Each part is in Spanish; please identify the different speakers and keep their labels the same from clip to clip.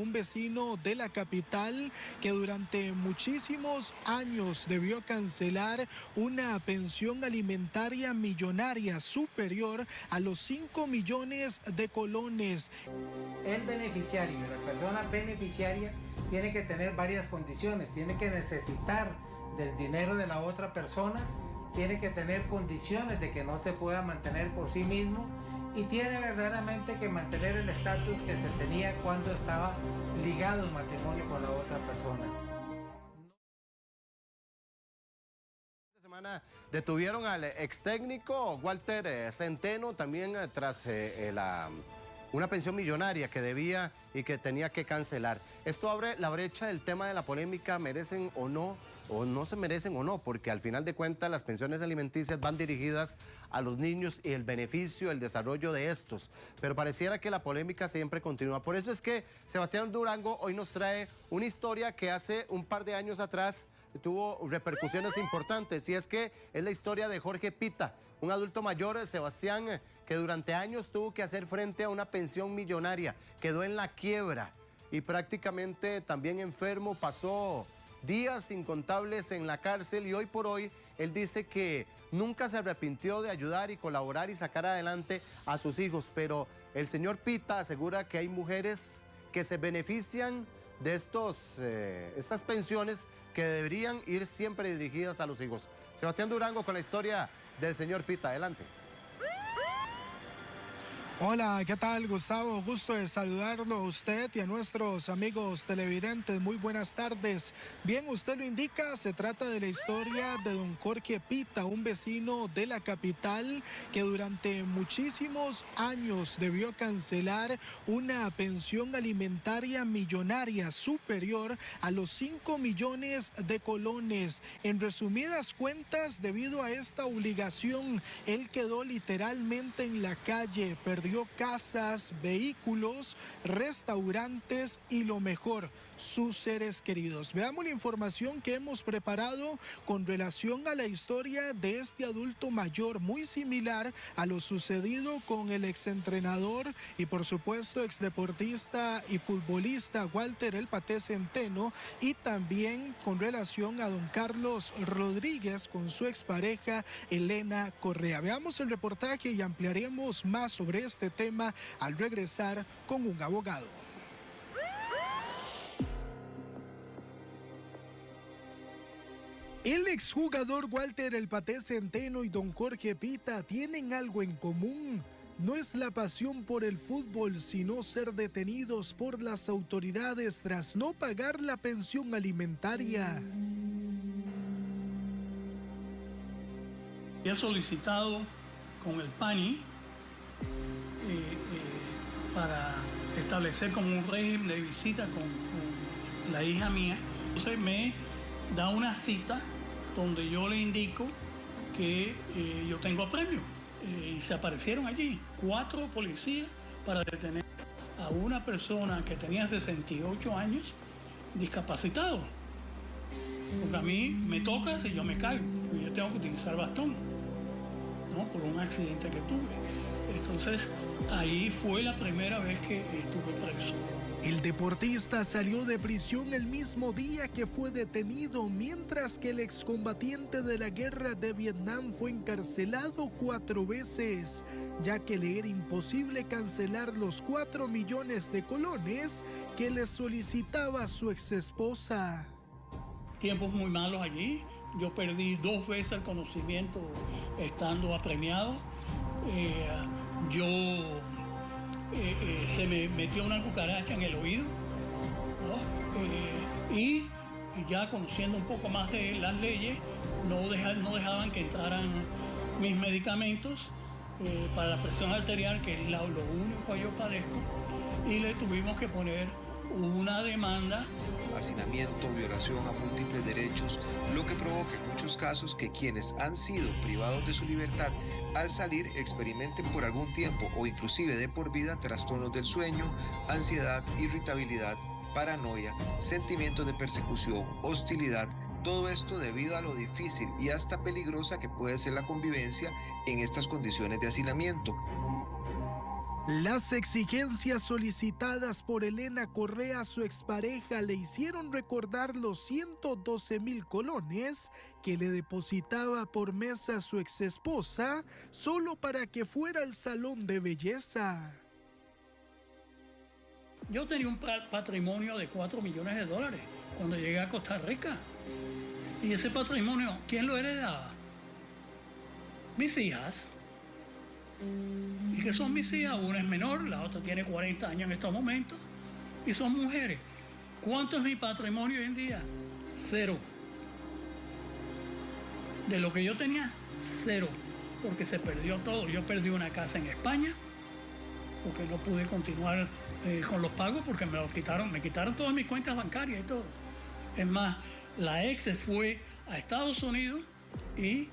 Speaker 1: un vecino de la capital que durante muchísimos años debió cancelar una pensión alimentaria millonaria superior a los 5 millones de colones.
Speaker 2: El beneficiario, la persona beneficiaria, tiene que tener varias condiciones, tiene que necesitar del dinero de la otra persona, tiene que tener condiciones de que no se pueda mantener por sí mismo y tiene verdaderamente que mantener el estatus que se tenía cuando estaba ligado en matrimonio con la otra persona.
Speaker 3: Esta semana detuvieron al ex técnico Walter Centeno también tras una pensión millonaria que debía y que tenía que cancelar. Esto abre la brecha del tema de la polémica, merecen o no se merecen o no, porque al final de cuentas las pensiones alimenticias van dirigidas a los niños y el beneficio, el desarrollo de estos. Pero pareciera que la polémica siempre continúa. Por eso es que Sebastián Durango hoy nos trae una historia que hace un par de años atrás tuvo repercusiones importantes, y es que es la historia de Jorge Pita, un adulto mayor, Sebastián, que durante años tuvo que hacer frente a una pensión millonaria, quedó en la quiebra y prácticamente también enfermo, pasó días incontables en la cárcel y hoy por hoy él dice que nunca se arrepintió de ayudar y colaborar y sacar adelante a sus hijos, pero el señor Pita asegura que hay mujeres que se benefician de estas pensiones que deberían ir siempre dirigidas a los hijos. Sebastián Durango con la historia del señor Pita, adelante.
Speaker 1: Hola, ¿qué tal, Gustavo? Gusto de saludarlo a usted y a nuestros amigos televidentes. Muy buenas tardes. Bien, usted lo indica, se trata de la historia de don Jorge Pita, un vecino de la capital que durante muchísimos años debió cancelar una pensión alimentaria millonaria superior a los 5 millones de colones. En resumidas cuentas, debido a esta obligación, él quedó literalmente en la calle, perdió casas, vehículos, restaurantes y lo mejor, sus seres queridos. Veamos la información que hemos preparado con relación a la historia de este adulto mayor, muy similar a lo sucedido con el exentrenador y por supuesto exdeportista y futbolista Walter El Paté Centeno, y también con relación a don Carlos Rodríguez con su expareja Elena Correa. Veamos el reportaje y ampliaremos más sobre este tema al regresar con un abogado. El exjugador Walter El Paté Centeno y don Jorge Pita tienen algo en común. No es la pasión por el fútbol, sino ser detenidos por las autoridades tras no pagar la pensión alimentaria.
Speaker 4: He solicitado con el PANI para establecer como un régimen de visita con la hija mía. Entonces me da una cita donde yo le indico que yo tengo apremio. Y se aparecieron allí 4 policías para detener a una persona que tenía 68 años discapacitado. Porque a mí me toca si yo me caigo, porque yo tengo que utilizar bastón, ¿no? Por un accidente que tuve. Entonces, ahí fue la primera vez que estuve preso.
Speaker 1: El deportista salió de prisión el mismo día que fue detenido, mientras que el excombatiente de la guerra de Vietnam fue encarcelado 4 veces, ya que le era imposible cancelar los 4 millones de colones que le solicitaba su exesposa.
Speaker 4: Tiempos muy malos allí. Yo perdí 2 veces el conocimiento estando apremiado. Se me metió una cucaracha en el oído, ¿no? Y ya conociendo un poco más de las leyes, no dejaban que entraran mis medicamentos para la presión arterial, que es lo único que yo padezco, y le tuvimos que poner una demanda.
Speaker 5: Hacinamiento, violación a múltiples derechos, lo que provoca en muchos casos que quienes han sido privados de su libertad al salir experimenten por algún tiempo o inclusive de por vida trastornos del sueño, ansiedad, irritabilidad, paranoia, sentimientos de persecución, hostilidad, todo esto debido a lo difícil y hasta peligrosa que puede ser la convivencia en estas condiciones de hacinamiento.
Speaker 1: Las exigencias solicitadas por Elena Correa, su expareja, le hicieron recordar los 112,000 colones que le depositaba por mes a su exesposa solo para que fuera al salón de belleza.
Speaker 4: Yo tenía un patrimonio de $4 millones cuando llegué a Costa Rica. Y ese patrimonio, ¿quién lo heredaba? Mis hijas. ¿Y qué son mis hijas? Una es menor, la otra tiene 40 años en estos momentos. Y son mujeres. ¿Cuánto es mi patrimonio hoy en día? 0. De lo que yo tenía, 0. Porque se perdió todo. Yo perdí una casa en España, porque no pude continuar con los pagos, porque me quitaron todas mis cuentas bancarias y todo. Es más, la ex se fue a Estados Unidos y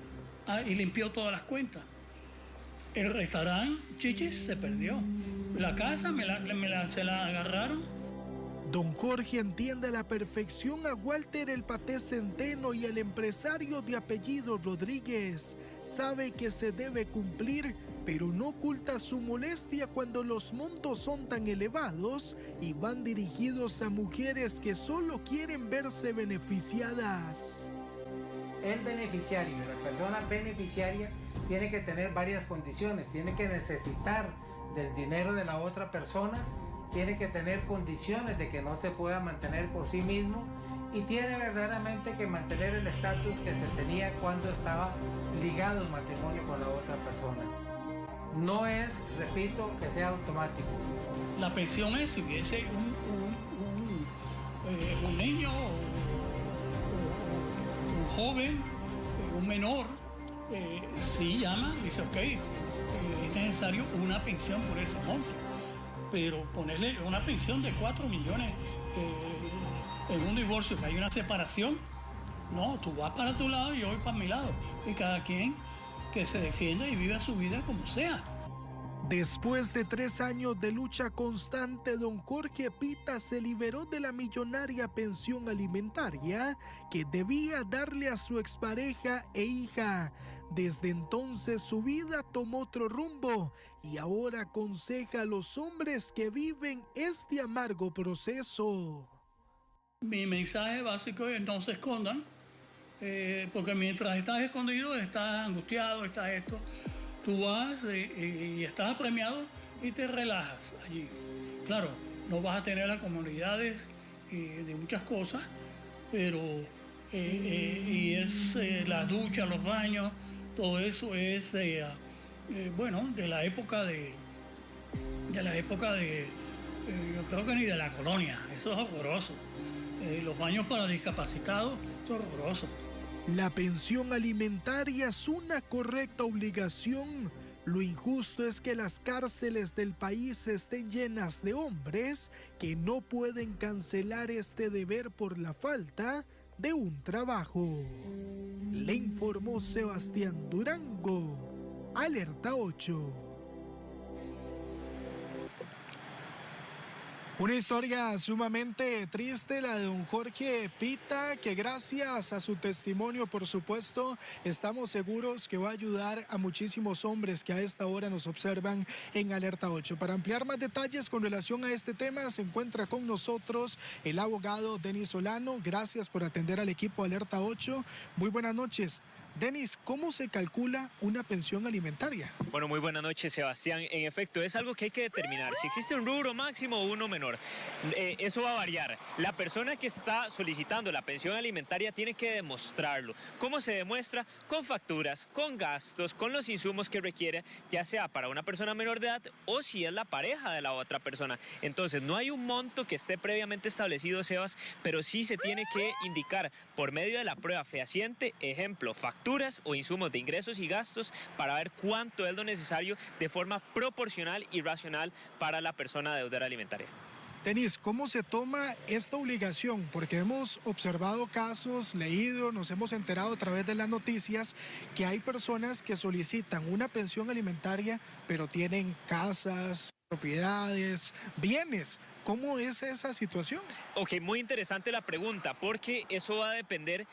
Speaker 4: limpió todas las cuentas. El restaurante Chichis se perdió. La casa se la agarraron.
Speaker 1: Don Jorge entiende a la perfección a Walter El Paté Centeno y al empresario de apellido Rodríguez. Sabe que se debe cumplir, pero no oculta su molestia cuando los montos son tan elevados y van dirigidos a mujeres que solo quieren verse beneficiadas.
Speaker 2: El beneficiario, la persona beneficiaria, tiene que tener varias condiciones, tiene que necesitar del dinero de la otra persona, tiene que tener condiciones de que no se pueda mantener por sí mismo y tiene verdaderamente que mantener el estatus que se tenía cuando estaba ligado el matrimonio con la otra persona. No es, repito, que sea automático.
Speaker 4: La pensión es si hubiese un niño un joven, un menor, sí llama, dice ok, es necesario una pensión por ese monto, pero ponerle una pensión de 4 millones en un divorcio, que hay una separación, no, tú vas para tu lado y yo voy para mi lado, y cada quien que se defienda y viva su vida como sea.
Speaker 1: Después de 3 años de lucha constante, don Jorge Pita se liberó de la millonaria pensión alimentaria que debía darle a su expareja e hija. Desde entonces su vida tomó otro rumbo y ahora aconseja a los hombres que viven este amargo proceso.
Speaker 4: Mi mensaje básico es no se escondan, porque mientras estás escondido, estás angustiado, estás esto. Tú vas y estás apremiado y te relajas allí. Claro, no vas a tener las comodidades de muchas cosas, pero la ducha, los baños, todo eso es, de la época de yo creo que ni de la colonia. Eso es horroroso. Los baños para discapacitados, eso es horroroso.
Speaker 1: La pensión alimentaria es una correcta obligación. Lo injusto es que las cárceles del país estén llenas de hombres que no pueden cancelar este deber por la falta de un trabajo. Le informó Sebastián Durango, Alerta 8. Una historia sumamente triste, la de don Jorge Pita, que gracias a su testimonio, por supuesto, estamos seguros que va a ayudar a muchísimos hombres que a esta hora nos observan en Alerta 8. Para ampliar más detalles con relación a este tema, se encuentra con nosotros el abogado Denis Solano. Gracias por atender al equipo Alerta 8. Muy buenas noches. Denis, ¿cómo se calcula una pensión alimentaria?
Speaker 6: Bueno, muy buenas noches, Sebastián. En efecto, es algo que hay que determinar. Si existe un rubro máximo o uno menor, eso va a variar. La persona que está solicitando la pensión alimentaria tiene que demostrarlo. ¿Cómo se demuestra? Con facturas, con gastos, con los insumos que requiere, ya sea para una persona menor de edad o si es la pareja de la otra persona. Entonces, no hay un monto que esté previamente establecido, Sebas, pero sí se tiene que indicar por medio de la prueba fehaciente, ejemplo, facturas o insumos de ingresos y gastos, para ver cuánto es lo necesario de forma proporcional y racional para la persona deudora alimentaria.
Speaker 1: Denis, ¿cómo se toma esta obligación? Porque hemos observado casos, leído, nos hemos enterado a través de las noticias que hay personas que solicitan una pensión alimentaria, pero tienen casas, propiedades, bienes. ¿Cómo es esa situación?
Speaker 6: Ok, muy interesante la pregunta, porque eso va a depender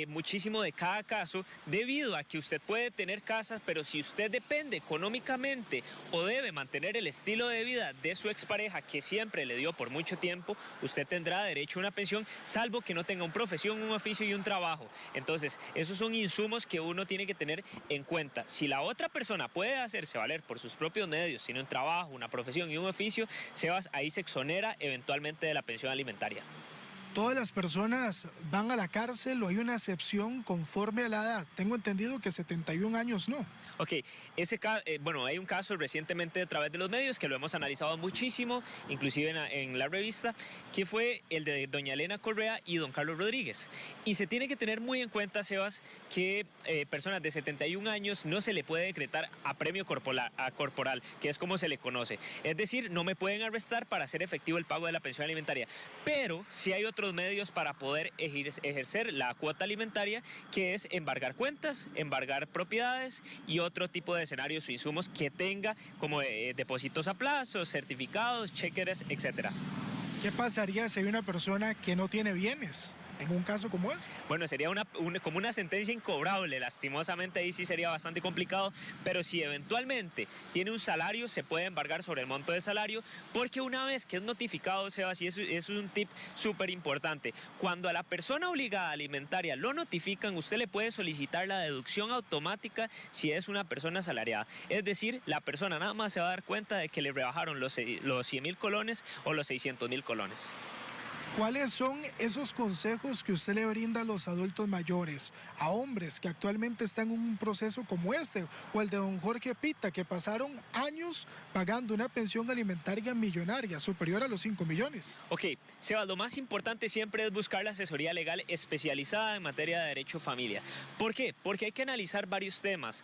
Speaker 6: muchísimo de cada caso, debido a que usted puede tener casas, pero si usted depende económicamente o debe mantener el estilo de vida de su expareja que siempre le dio por mucho tiempo, usted tendrá derecho a una pensión, salvo que no tenga una profesión, un oficio y un trabajo. Entonces, esos son insumos que uno tiene que tener en cuenta. Si la otra persona puede hacerse valer por sus propios medios, tiene un trabajo, una profesión y un oficio, ahí se exonera eventualmente de la pensión alimentaria.
Speaker 1: ¿Todas las personas van a la cárcel o hay una excepción conforme a la edad? Tengo entendido que 71 años no.
Speaker 6: Ok, bueno, hay un caso recientemente a través de los medios que lo hemos analizado muchísimo, inclusive en la revista, que fue el de doña Elena Correa y don Carlos Rodríguez. Y se tiene que tener muy en cuenta, Sebas, que personas de 71 años no se le puede decretar apremio corporal, que es como se le conoce. Es decir, no me pueden arrestar para hacer efectivo el pago de la pensión alimentaria. Pero sí hay otros medios para poder ejercer la cuota alimentaria, que es embargar cuentas, embargar propiedades y otro tipo de escenarios o insumos que tenga, como depósitos a plazo, certificados, cheques, etc.
Speaker 1: ¿Qué pasaría si hay una persona que no tiene bienes en un caso como ese?
Speaker 6: Bueno, sería como una sentencia incobrable. Lastimosamente ahí sí sería bastante complicado, pero si eventualmente tiene un salario, se puede embargar sobre el monto de salario, porque una vez que es notificado, Sebas, y eso es un tip súper importante, cuando a la persona obligada alimentaria lo notifican, usted le puede solicitar la deducción automática si es una persona asalariada. Es decir, la persona nada más se va a dar cuenta de que le rebajaron los 100.000 colones o los 600.000 colones.
Speaker 1: ¿Cuáles son esos consejos que usted le brinda a los adultos mayores, a hombres que actualmente están en un proceso como este, o el de don Jorge Pita, que pasaron años pagando una pensión alimentaria millonaria, superior a los 5 millones?
Speaker 6: Ok, Sebas, lo más importante siempre es buscar la asesoría legal especializada en materia de derecho familia. ¿Por qué? Porque hay que analizar varios temas.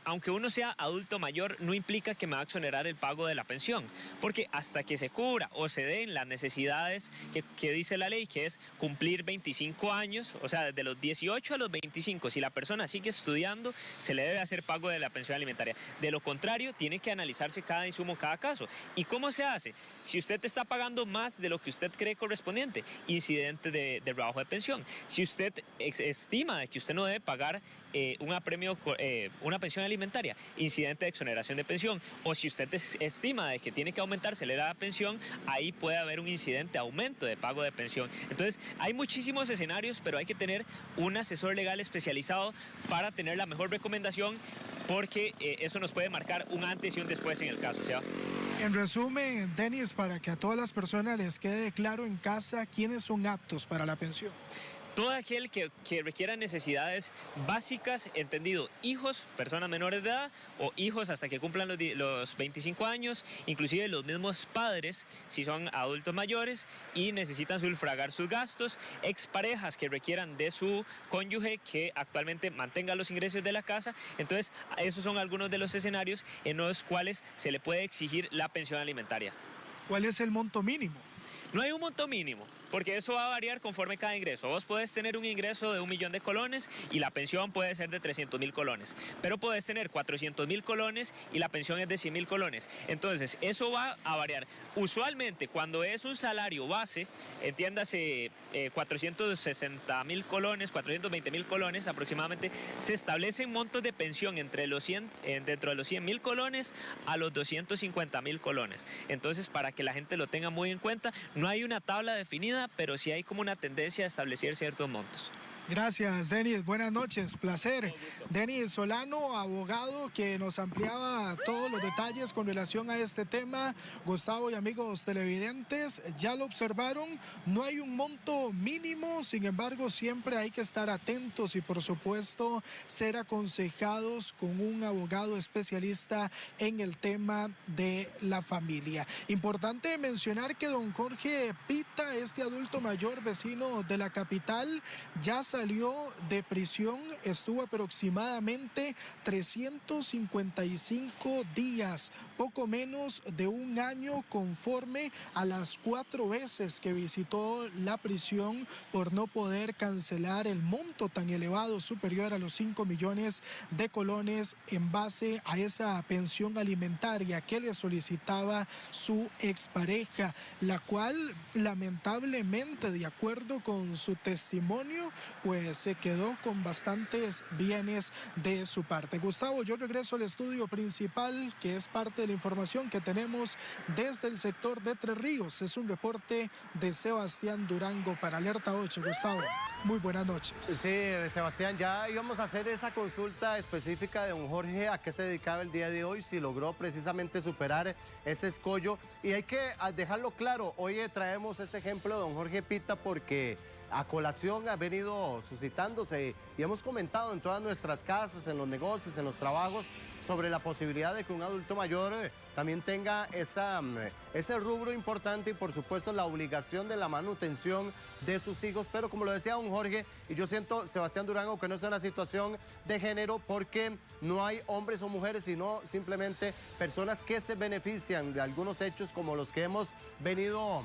Speaker 6: Aunque uno sea adulto mayor, no implica que me va a exonerar el pago de la pensión, porque hasta que se cubra o se den las necesidades que dice la ley, que es cumplir 25 años, o sea, desde los 18 a los 25, si la persona sigue estudiando, se le debe hacer pago de la pensión alimentaria. De lo contrario, tiene que analizarse cada insumo, cada caso. ¿Y cómo se hace? Si usted está pagando más de lo que usted cree correspondiente, incidente de rebajo de pensión. Si usted estima de que usted no debe pagar una pensión alimentaria, incidente de exoneración de pensión, o si usted estima de que tiene que aumentársele la pensión, ahí puede haber un incidente de aumento de pago de pensión. Entonces, hay muchísimos escenarios, pero hay que tener un asesor legal especializado para tener la mejor recomendación, porque eso nos puede marcar un antes y un después en el caso, Sebas.
Speaker 1: En resumen, Denis, para que a todas las personas les quede claro en casa quiénes son aptos para la pensión.
Speaker 6: Todo aquel que requiera necesidades básicas, entendido, hijos, personas menores de edad o hijos hasta que cumplan los 25 años, inclusive los mismos padres si son adultos mayores y necesitan sufragar sus gastos, exparejas que requieran de su cónyuge que actualmente mantenga los ingresos de la casa. Entonces, esos son algunos de los escenarios en los cuales se le puede exigir la pensión alimentaria.
Speaker 1: ¿Cuál es el monto mínimo?
Speaker 6: No hay un monto mínimo, porque eso va a variar conforme cada ingreso. Vos podés tener un ingreso de 1 millón de colones y la pensión puede ser de 300.000 colones, pero podés tener 400.000 colones y la pensión es de 100.000 colones. Entonces, eso va a variar. Usualmente, cuando es un salario base, entiéndase 460.000 colones, 420.000 colones aproximadamente, se establecen montos de pensión dentro de los 100.000 colones a los 250.000 colones. Entonces, para que la gente lo tenga muy en cuenta, no hay una tabla definida, pero sí hay como una tendencia a establecer ciertos montos.
Speaker 1: Gracias, Denis. Buenas noches, placer. Denis Solano, abogado, que nos ampliaba todos los detalles con relación a este tema. Gustavo y amigos televidentes, ya lo observaron, no hay un monto mínimo, sin embargo, siempre hay que estar atentos y, por supuesto, ser aconsejados con un abogado especialista en el tema de la familia. Importante mencionar que don Jorge Pita, este adulto mayor vecino de la capital, ya salió salió de prisión estuvo aproximadamente 355 días, poco menos de un año, conforme a las 4 veces que visitó la prisión por no poder cancelar el monto tan elevado, superior a los 5 millones de colones, en base a esa pensión alimentaria que le solicitaba su expareja, la cual lamentablemente, de acuerdo con su testimonio, pues se quedó con bastantes bienes de su parte. Gustavo, yo regreso al estudio principal, que es parte de la información que tenemos desde el sector de Tres Ríos. Es un reporte de Sebastián Durango para Alerta 8. Gustavo, muy buenas noches.
Speaker 3: Sí, Sebastián, ya íbamos a hacer esa consulta específica de don Jorge, a qué se dedicaba el día de hoy, si logró precisamente superar ese escollo. Y hay que dejarlo claro, hoy traemos ese ejemplo de don Jorge Pita porque a colación ha venido suscitándose y hemos comentado en todas nuestras casas, en los negocios, en los trabajos, sobre la posibilidad de que un adulto mayor también tenga ese rubro importante y por supuesto la obligación de la manutención de sus hijos. Pero como lo decía don Jorge, y yo siento, Sebastián Durango, que no es una situación de género porque no hay hombres o mujeres, sino simplemente personas que se benefician de algunos hechos como los que hemos venido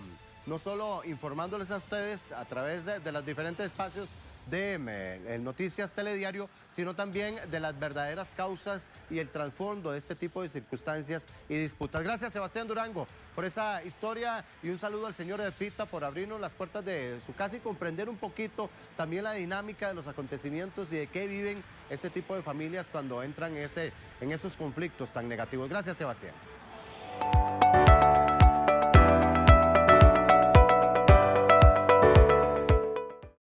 Speaker 3: no solo informándoles a ustedes a través de los diferentes espacios de Noticias Telediario, sino también de las verdaderas causas y el trasfondo de este tipo de circunstancias y disputas. Gracias, Sebastián Durango, por esa historia y un saludo al señor de Pita por abrirnos las puertas de su casa y comprender un poquito también la dinámica de los acontecimientos y de qué viven este tipo de familias cuando entran en esos conflictos tan negativos. Gracias, Sebastián.